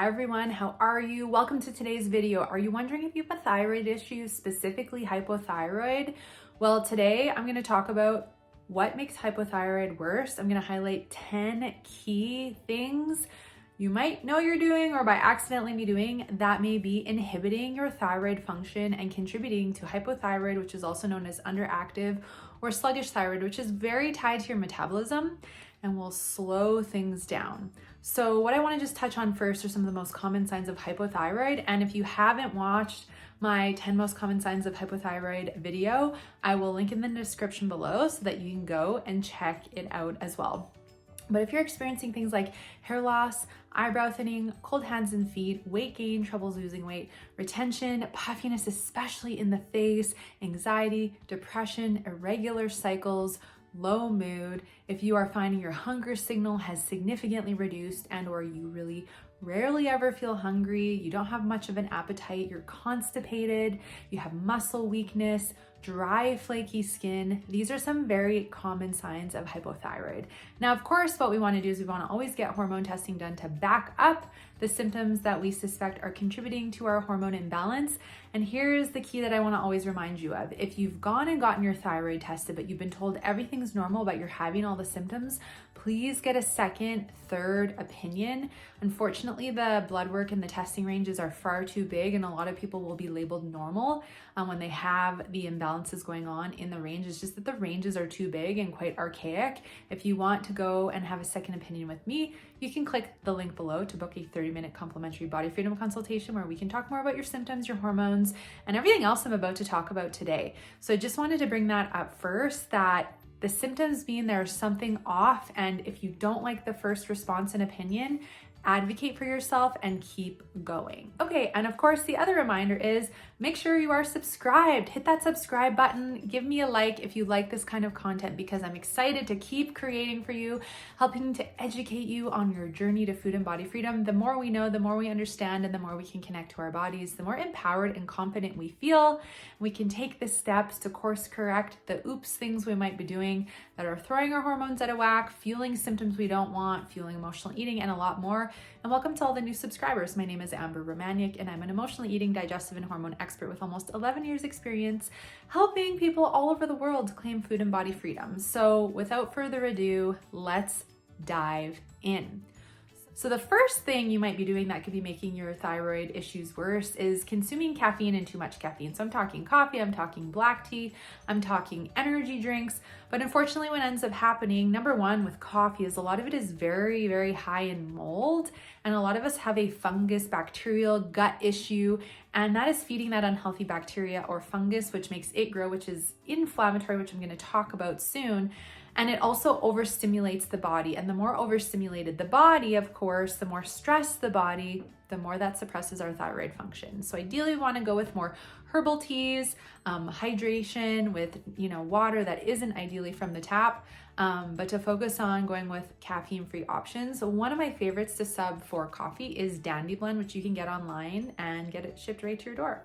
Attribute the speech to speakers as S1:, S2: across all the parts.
S1: Hi everyone, how are you? Welcome to today's video. Are you wondering if you have a thyroid issue, specifically hypothyroid? Well, today I'm going to talk about what makes hypothyroid worse. I'm going to highlight 10 key things you might know you're doing or by accidentally be doing that may be inhibiting your thyroid function and contributing to hypothyroid, which is also known as underactive or sluggish thyroid, which is very tied to your metabolism and will slow things down. So what I want to just touch on first are some of the most common signs of hypothyroid. And if you haven't watched my 10 most common signs of hypothyroid video, I will link in the description below so that you can go and check it out as well. But if you're experiencing things like hair loss, eyebrow thinning, cold hands and feet, weight gain, troubles losing weight, retention, puffiness, especially in the face, anxiety, depression, irregular cycles, low mood, if you are finding your hunger signal has significantly reduced and or you really rarely ever feel hungry, you don't have much of an appetite, you're constipated, you have muscle weakness, dry, flaky skin, these are some very common signs of hypothyroid. Now, of course, what we want to do is we want to always get hormone testing done to back up the symptoms that we suspect are contributing to our hormone imbalance. And here's the key that I want to always remind you of. If you've gone and gotten your thyroid tested, but you've been told everything's normal, but you're having all the symptoms, please get a second, third opinion. Unfortunately, the blood work and the testing ranges are far too big, and a lot of people will be labeled normal when they have the imbalances going on in the range. It's just that the ranges are too big and quite archaic. If you want to go and have a second opinion with me, you can click the link below to book a 30-minute complimentary body freedom consultation where we can talk more about your symptoms, your hormones, and everything else I'm about to talk about today. So I just wanted to bring that up first, that the symptoms mean there's something off, and if you don't like the first response and opinion, advocate for yourself and keep going. Okay, and of course, the other reminder is make sure you are subscribed. Hit that subscribe button. Give me a like if you like this kind of content, because I'm excited to keep creating for you, helping to educate you on your journey to food and body freedom. The more we know, the more we understand, and the more we can connect to our bodies, the more empowered and confident we feel. We can take the steps to course correct the oops things we might be doing that are throwing our hormones out of whack, fueling symptoms we don't want, fueling emotional eating, and a lot more. And welcome to all the new subscribers. My name is Romaniuk, and I'm an emotionally eating, digestive, and hormone expert with almost 11 years experience helping people all over the world to claim food and body freedom. So without further ado, let's dive in. So the first thing you might be doing that could be making your thyroid issues worse is consuming caffeine and too much caffeine. So I'm talking coffee, I'm talking black tea, I'm talking energy drinks. But unfortunately, what ends up happening, number one, with coffee is a lot of it is very, very high in mold. And a lot of us have a fungus bacterial gut issue, and that is feeding that unhealthy bacteria or fungus, which makes it grow, which is inflammatory, which I'm going to talk about soon. And it also overstimulates the body. And the more overstimulated the body, of course, the more stressed the body, the more that suppresses our thyroid function. So ideally, we want to go with more herbal teas, hydration with, water that isn't ideally from the tap, but to focus on going with caffeine-free options. So one of my favorites to sub for coffee is Dandy Blend, which you can get online and get it shipped right to your door.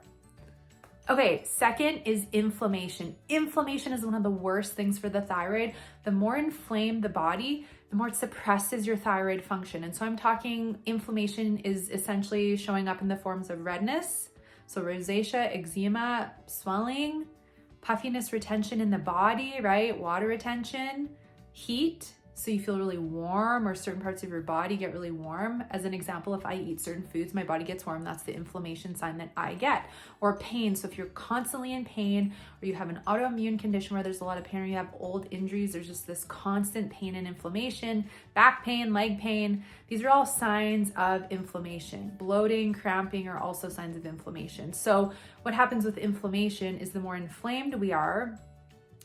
S1: Okay, second is inflammation. Inflammation is one of the worst things for the thyroid. The more inflamed the body, the more it suppresses your thyroid function. And so I'm talking inflammation is essentially showing up in the forms of redness, so rosacea, eczema, swelling, puffiness, retention in the body, right? Water retention, heat. So you feel really warm, or certain parts of your body get really warm. As an example, if I eat certain foods, my body gets warm. That's the inflammation sign that I get. Or pain. So if you're constantly in pain, or you have an autoimmune condition where there's a lot of pain, or you have old injuries, there's just this constant pain and inflammation, back pain, leg pain. These are all signs of inflammation. Bloating, cramping are also signs of inflammation. So what happens with inflammation is the more inflamed we are,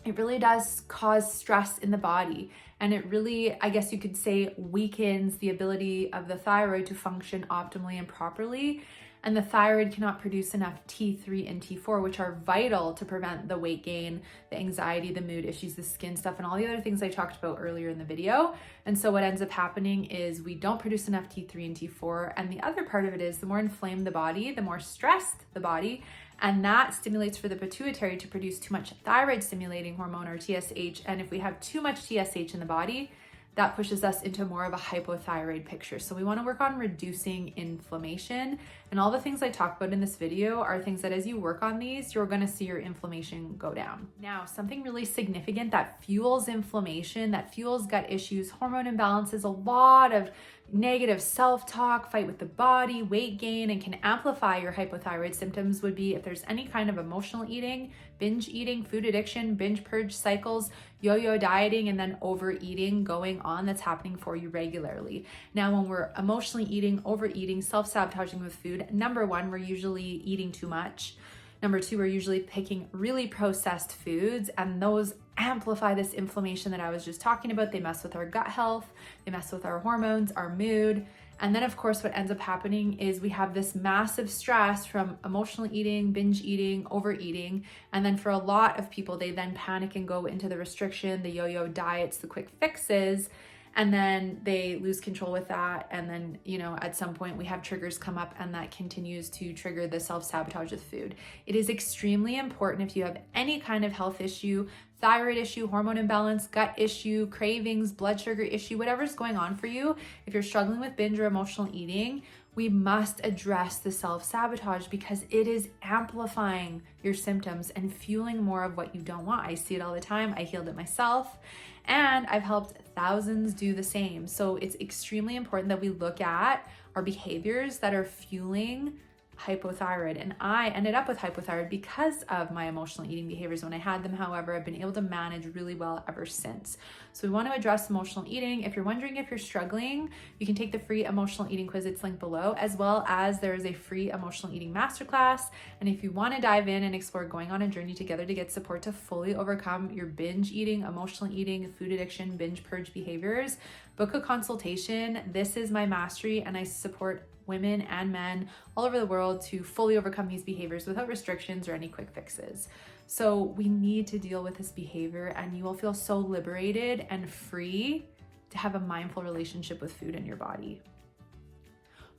S1: it really does cause stress in the body. And it really, I guess you could say, weakens the ability of the thyroid to function optimally and properly. And the thyroid cannot produce enough T3 and T4, which are vital to prevent the weight gain, the anxiety, the mood issues, the skin stuff, and all the other things I talked about earlier in the video. And so what ends up happening is we don't produce enough T3 and T4. And the other part of it is the more inflamed the body, the more stressed the body, and that stimulates for the pituitary to produce too much thyroid stimulating hormone, or TSH. And if we have too much TSH in the body, that pushes us into more of a hypothyroid picture. So we want to work on reducing inflammation. And all the things I talk about in this video are things that as you work on these, you're going to see your inflammation go down. Now, something really significant that fuels inflammation, that fuels gut issues, hormone imbalances, a lot of negative self-talk, fight with the body, weight gain, and can amplify your hypothyroid symptoms would be if there's any kind of emotional eating, binge eating, food addiction, binge purge cycles, yo-yo dieting, and then overeating going on that's happening for you regularly. Now, when we're emotionally eating, overeating, self-sabotaging with food, number one, we're usually eating too much. Number two, we're usually picking really processed foods, and those amplify this inflammation that I was just talking about. They mess with our gut health, they mess with our hormones, our mood. And then of course, what ends up happening is we have this massive stress from emotional eating, binge eating, overeating. And then for a lot of people, they then panic and go into the restriction, the yo-yo diets, the quick fixes. And then they lose control with that. And then, at some point we have triggers come up and that continues to trigger the self-sabotage with food. It is extremely important if you have any kind of health issue, thyroid issue, hormone imbalance, gut issue, cravings, blood sugar issue, whatever's going on for you, if you're struggling with binge or emotional eating, we must address the self-sabotage because it is amplifying your symptoms and fueling more of what you don't want. I see it all the time. I healed it myself and I've helped thousands do the same. So it's extremely important that we look at our behaviors that are fueling hypothyroid. And I ended up with hypothyroid because of my emotional eating behaviors when I had them. However, I've been able to manage really well ever since. So we want to address emotional eating. If you're wondering if you're struggling, you can take the free emotional eating quiz. It's linked below, as well as there is a free emotional eating masterclass. And if you want to dive in and explore going on a journey together to get support to fully overcome your binge eating, emotional eating, food addiction, binge purge behaviors, book a consultation. This is my mastery, and I support women and men all over the world to fully overcome these behaviors without restrictions or any quick fixes. So we need to deal with this behavior, and you will feel so liberated and free to have a mindful relationship with food in your body.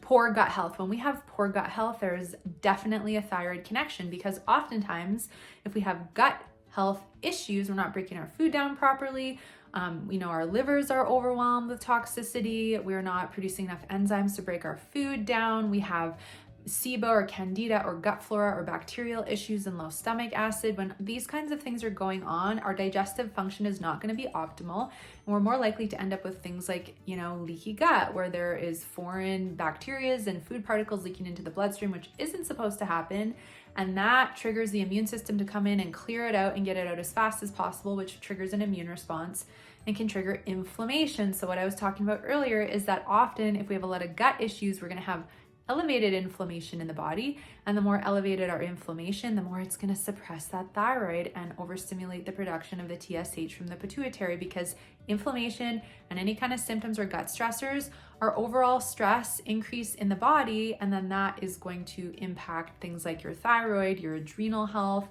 S1: Poor gut health. When we have poor gut health, there's definitely a thyroid connection, because oftentimes if we have gut health issues, we're not breaking our food down properly. Our livers are overwhelmed with toxicity. We're not producing enough enzymes to break our food down. We have SIBO or candida or gut flora or bacterial issues and low stomach acid. When these kinds of things are going on, our digestive function is not going to be optimal. And we're more likely to end up with things like, leaky gut, where there is foreign bacteria and food particles leaking into the bloodstream, which isn't supposed to happen. And that triggers the immune system to come in and clear it out and get it out as fast as possible, which triggers an immune response and can trigger inflammation. So what I was talking about earlier is that often if we have a lot of gut issues, we're going to have elevated inflammation in the body. And the more elevated our inflammation, the more it's going to suppress that thyroid and overstimulate the production of the TSH from the pituitary, because inflammation and any kind of symptoms or gut stressors are overall stress increase in the body. And then that is going to impact things like your thyroid, your adrenal health,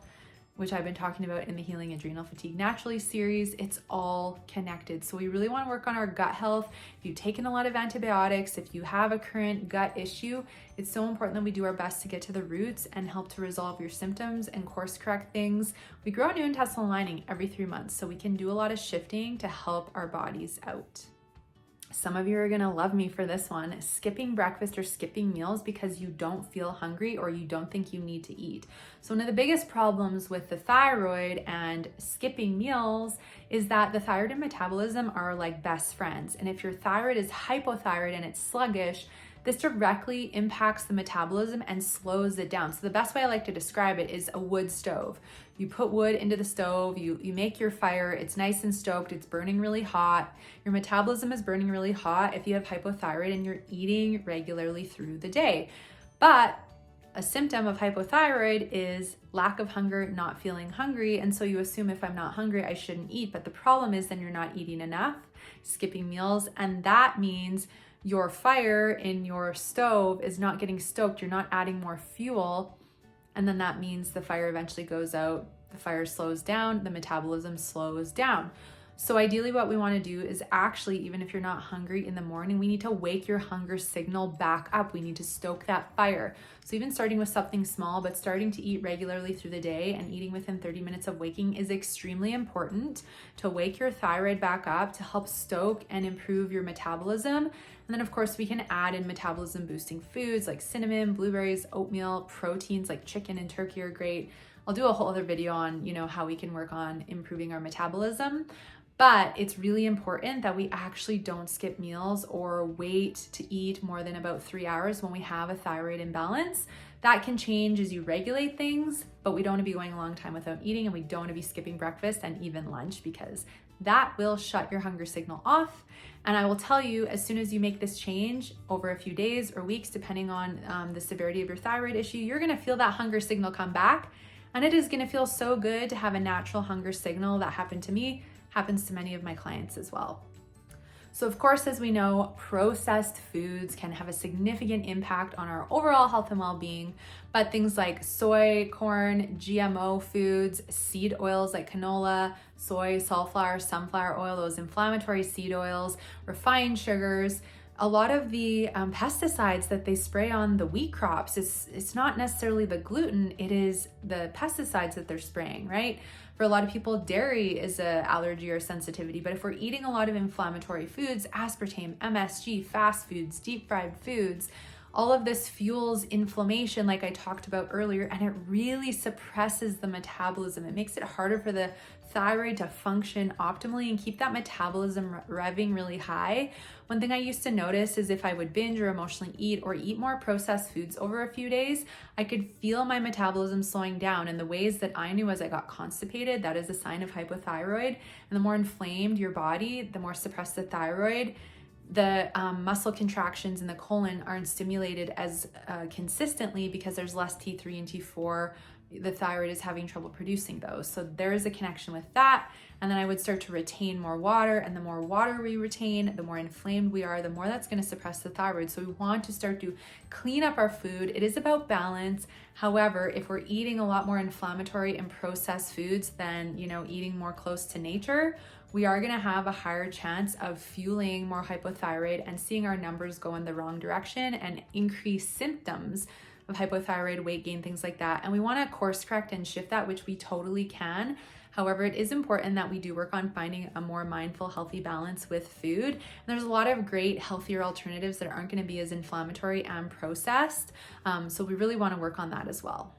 S1: which I've been talking about in the Healing Adrenal Fatigue Naturally series. It's all connected. So we really want to work on our gut health. If you've taken a lot of antibiotics, if you have a current gut issue, it's so important that we do our best to get to the roots and help to resolve your symptoms and course correct things. We grow a new intestinal lining every 3 months, so we can do a lot of shifting to help our bodies out. Some of you are gonna love me for this one. Skipping breakfast or skipping meals because you don't feel hungry or you don't think you need to eat. So one of the biggest problems with the thyroid and skipping meals is that the thyroid and metabolism are like best friends. And if your thyroid is hypothyroid and it's sluggish, this directly impacts the metabolism and slows it down. So the best way I like to describe it is a wood stove. You put wood into the stove, you make your fire, it's nice and stoked, it's burning really hot. Your metabolism is burning really hot if you have hypothyroid and you're eating regularly through the day. But a symptom of hypothyroid is lack of hunger, not feeling hungry. And so you assume if I'm not hungry, I shouldn't eat. But the problem is then you're not eating enough, skipping meals. And that means your fire in your stove is not getting stoked. You're not adding more fuel. And then that means the fire eventually goes out. The fire slows down, the metabolism slows down. So ideally what we want to do is actually, even if you're not hungry in the morning, we need to wake your hunger signal back up. We need to stoke that fire. So even starting with something small, but starting to eat regularly through the day and eating within 30 minutes of waking is extremely important to wake your thyroid back up, to help stoke and improve your metabolism. And then of course we can add in metabolism boosting foods like cinnamon, blueberries, oatmeal, proteins like chicken and turkey are great. I'll do a whole other video on, how we can work on improving our metabolism. But it's really important that we actually don't skip meals or wait to eat more than about 3 hours when we have a thyroid imbalance. That can change as you regulate things, but we don't want to be going a long time without eating, and we don't want to be skipping breakfast and even lunch, because that will shut your hunger signal off. And I will tell you, as soon as you make this change over a few days or weeks, depending on the severity of your thyroid issue, you're going to feel that hunger signal come back. And it is going to feel so good to have a natural hunger signal. That happened to me, happens to many of my clients as well. So of course, as we know, processed foods can have a significant impact on our overall health and well-being, but things like soy, corn, GMO foods, seed oils like canola, soy, safflower, sunflower oil, those inflammatory seed oils, refined sugars, a lot of the pesticides that they spray on the wheat crops, it's not necessarily the gluten, it is the pesticides that they're spraying, right? For a lot of people, dairy is an allergy or sensitivity, but if we're eating a lot of inflammatory foods, aspartame, MSG, fast foods, deep fried foods, all of this fuels inflammation like I talked about earlier, and it really suppresses the metabolism. It makes it harder for the thyroid to function optimally and keep that metabolism revving really high. One thing I used to notice is if I would binge or emotionally eat or eat more processed foods over a few days, I could feel my metabolism slowing down. And the ways that I knew as I got constipated, that is a sign of hypothyroid. And the more inflamed your body, the more suppressed the thyroid. The muscle contractions in the colon aren't stimulated as consistently because there's less T3 and T4. The thyroid is having trouble producing those. So there is a connection with that. And then I would start to retain more water, and the more water we retain, the more inflamed we are, the more that's going to suppress the thyroid. So we want to start to clean up our food. It is about balance. However, if we're eating a lot more inflammatory and processed foods than, eating more close to nature, we are going to have a higher chance of fueling more hypothyroid and seeing our numbers go in the wrong direction and increase symptoms of hypothyroid, weight gain, things like that. And we want to course correct and shift that, which we totally can. However, it is important that we do work on finding a more mindful, healthy balance with food. And there's a lot of great, healthier alternatives that aren't going to be as inflammatory and processed. So we really want to work on that as well.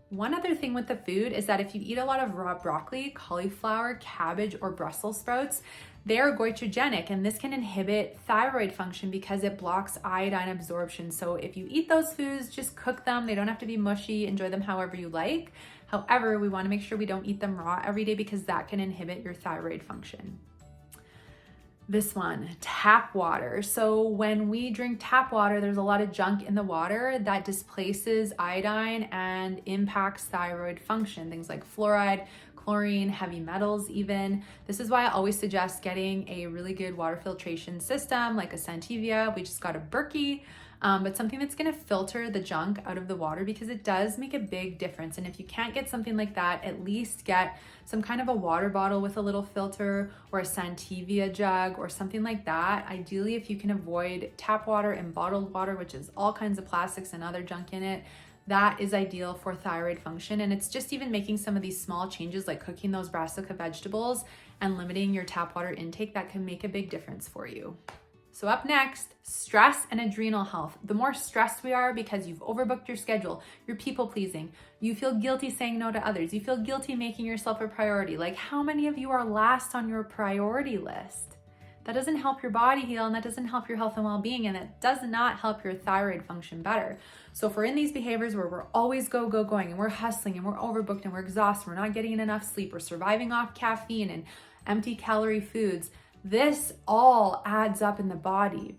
S1: One other thing with the food is that if you eat a lot of raw broccoli, cauliflower, cabbage, or Brussels sprouts, they are goitrogenic, and this can inhibit thyroid function because it blocks iodine absorption. So if you eat those foods, just cook them. They don't have to be mushy. Enjoy them however you like. However, we want to make sure we don't eat them raw every day because that can inhibit your thyroid function. This one, tap water. So when we drink tap water, there's a lot of junk in the water that displaces iodine and impacts thyroid function. Things like fluoride, chlorine, heavy metals even. This is why I always suggest getting a really good water filtration system like a Santivia. We just got a Berkey. But something that's going to filter the junk out of the water, because it does make a big difference. And if you can't get something like that, at least get some kind of a water bottle with a little filter or a Santivia jug or something like that. Ideally, if you can avoid tap water and bottled water, which is all kinds of plastics and other junk in it, that is ideal for thyroid function. And it's just even making some of these small changes like cooking those brassica vegetables and limiting your tap water intake that can make a big difference for you. So up next, stress and adrenal health. The more stressed we are because you've overbooked your schedule, you're people pleasing, you feel guilty saying no to others, you feel guilty making yourself a priority. Like, how many of you are last on your priority list? That doesn't help your body heal, and that doesn't help your health and well-being, and it does not help your thyroid function better. So if we're in these behaviors where we're always going and we're hustling and we're overbooked and we're exhausted, we're not getting enough sleep, we're surviving off caffeine and empty calorie foods, this all adds up in the body.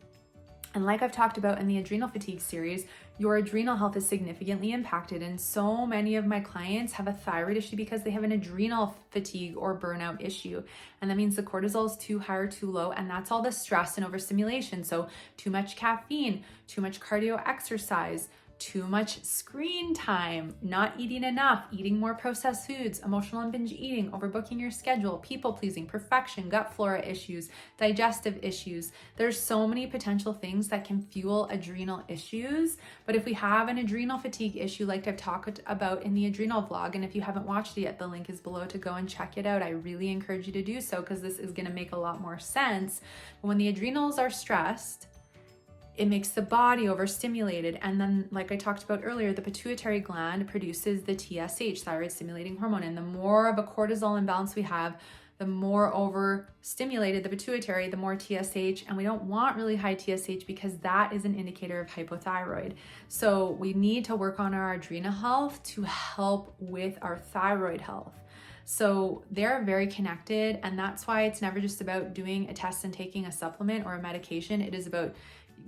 S1: And like I've talked about in the adrenal fatigue series, your adrenal health is significantly impacted. And so many of my clients have a thyroid issue because they have an adrenal fatigue or burnout issue. And that means the cortisol is too high or too low. And that's all the stress and overstimulation. So too much caffeine, too much cardio exercise, too much screen time, not eating enough, eating more processed foods, emotional and binge eating, overbooking your schedule, people pleasing, perfection, gut flora issues, digestive issues. There's so many potential things that can fuel adrenal issues. But if we have an adrenal fatigue issue, like I've talked about in the adrenal vlog, and if you haven't watched it yet, the link is below to go and check it out. I really encourage you to do so because this is going to make a lot more sense. But when the adrenals are stressed, it makes the body overstimulated. And then, like I talked about earlier, the pituitary gland produces the TSH, thyroid stimulating hormone. And the more of a cortisol imbalance we have, the more overstimulated the pituitary, the more TSH. And we don't want really high TSH because that is an indicator of hypothyroid. So we need to work on our adrenal health to help with our thyroid health. So they're very connected. And that's why it's never just about doing a test and taking a supplement or a medication. It is about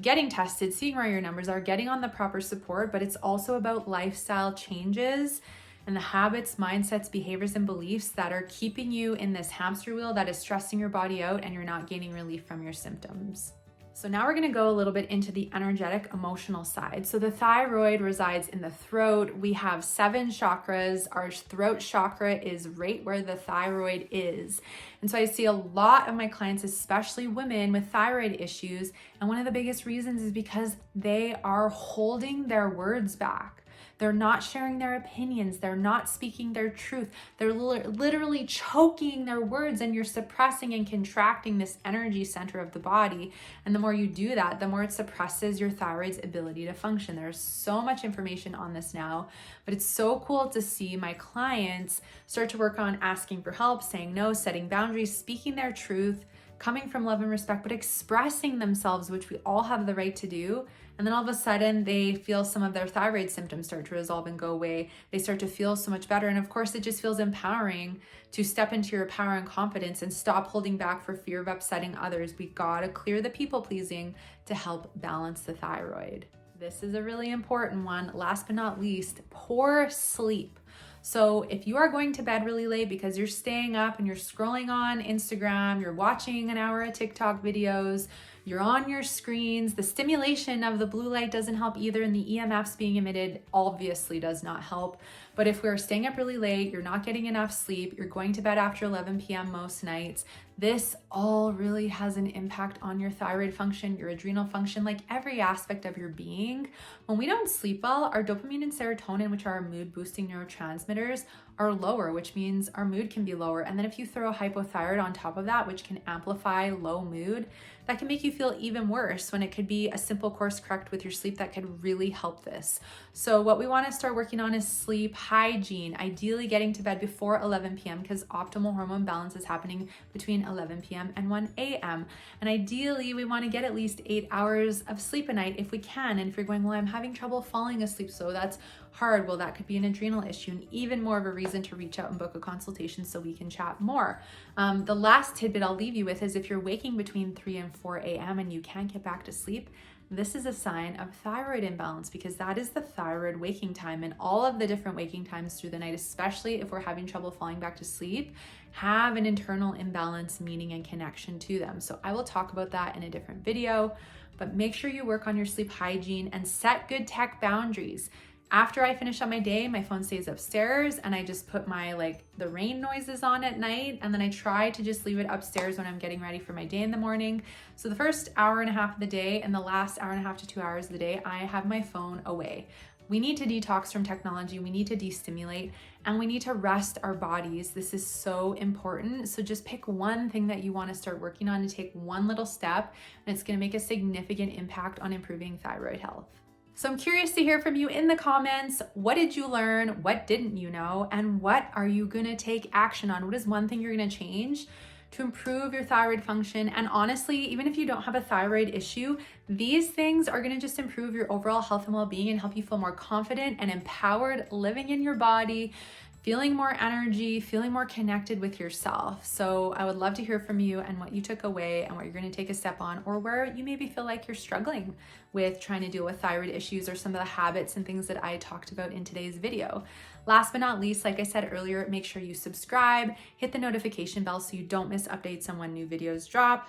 S1: getting tested, seeing where your numbers are, getting on the proper support, but it's also about lifestyle changes and the habits, mindsets, behaviors, and beliefs that are keeping you in this hamster wheel that is stressing your body out and you're not gaining relief from your symptoms. So now we're going to go a little bit into the energetic, emotional side. So the thyroid resides in the throat. We have 7 chakras. Our throat chakra is right where the thyroid is. And so I see a lot of my clients, especially women with thyroid issues. And one of the biggest reasons is because they are holding their words back. They're not sharing their opinions. They're not speaking their truth. They're literally choking their words, and you're suppressing and contracting this energy center of the body. And the more you do that, the more it suppresses your thyroid's ability to function. There's so much information on this now, but it's so cool to see my clients start to work on asking for help, saying no, setting boundaries, speaking their truth, coming from love and respect, but expressing themselves, which we all have the right to do. And then all of a sudden they feel some of their thyroid symptoms start to resolve and go away. They start to feel so much better. And of course, it just feels empowering to step into your power and confidence and stop holding back for fear of upsetting others. We gotta clear the people pleasing to help balance the thyroid. This is a really important one. Last but not least, poor sleep. So if you are going to bed really late because you're staying up and you're scrolling on Instagram, you're watching an hour of TikTok videos, you're on your screens, the stimulation of the blue light doesn't help either, and the EMFs being emitted obviously does not help. But if we're staying up really late, you're not getting enough sleep, you're going to bed after 11 p.m. most nights, this all really has an impact on your thyroid function, your adrenal function, like every aspect of your being. When we don't sleep well, our dopamine and serotonin, which are our mood boosting neurotransmitters, are lower, which means our mood can be lower. And then if you throw a hypothyroid on top of that, which can amplify low mood, that can make you feel even worse when it could be a simple course correct with your sleep that could really help this. So what we want to start working on is sleep hygiene, ideally getting to bed before 11 p.m. because optimal hormone balance is happening between 11 p.m. and 1 a.m. And ideally we want to get at least 8 hours of sleep a night if we can. And if you're going, well, I'm having trouble falling asleep, so that's hard. Well, that could be an adrenal issue, and even more of a reason to reach out and book a consultation so we can chat more. The last tidbit I'll leave you with is if you're waking between 3 and 4 a.m. and you can't get back to sleep, this is a sign of thyroid imbalance because that is the thyroid waking time, and all of the different waking times through the night, especially if we're having trouble falling back to sleep, have an internal imbalance, meaning and connection to them. So I will talk about that in a different video, but make sure you work on your sleep hygiene and set good tech boundaries. After I finish up my day, my phone stays upstairs and I just put my the rain noises on at night, and then I try to just leave it upstairs when I'm getting ready for my day in the morning. So the first hour and a half of the day and the last hour and a half to 2 hours of the day, I have my phone away. We need to detox from technology, we need to destimulate, and we need to rest our bodies. This is so important. So just pick one thing that you want to start working on to take one little step, and it's going to make a significant impact on improving thyroid health. So I'm curious to hear from you in the comments. What did you learn? What didn't you know? And what are you gonna take action on? What is one thing you're gonna change to improve your thyroid function? And honestly, even if you don't have a thyroid issue, these things are gonna just improve your overall health and well-being and help you feel more confident and empowered living in your body, feeling more energy, feeling more connected with yourself. So I would love to hear from you and what you took away and what you're gonna take a step on, or where you maybe feel like you're struggling with trying to deal with thyroid issues or some of the habits and things that I talked about in today's video. Last but not least, like I said earlier, make sure you subscribe, hit the notification bell so you don't miss updates on when new videos drop.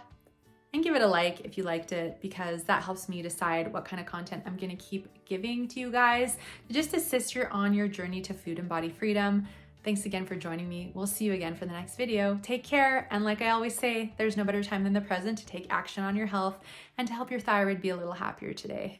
S1: and give it a like if you liked it, because that helps me decide what kind of content I'm gonna keep giving to you guys to just assist you on your journey to food and body freedom. Thanks again for joining me. We'll see you again for the next video. Take care, and like I always say, there's no better time than the present to take action on your health and to help your thyroid be a little happier today.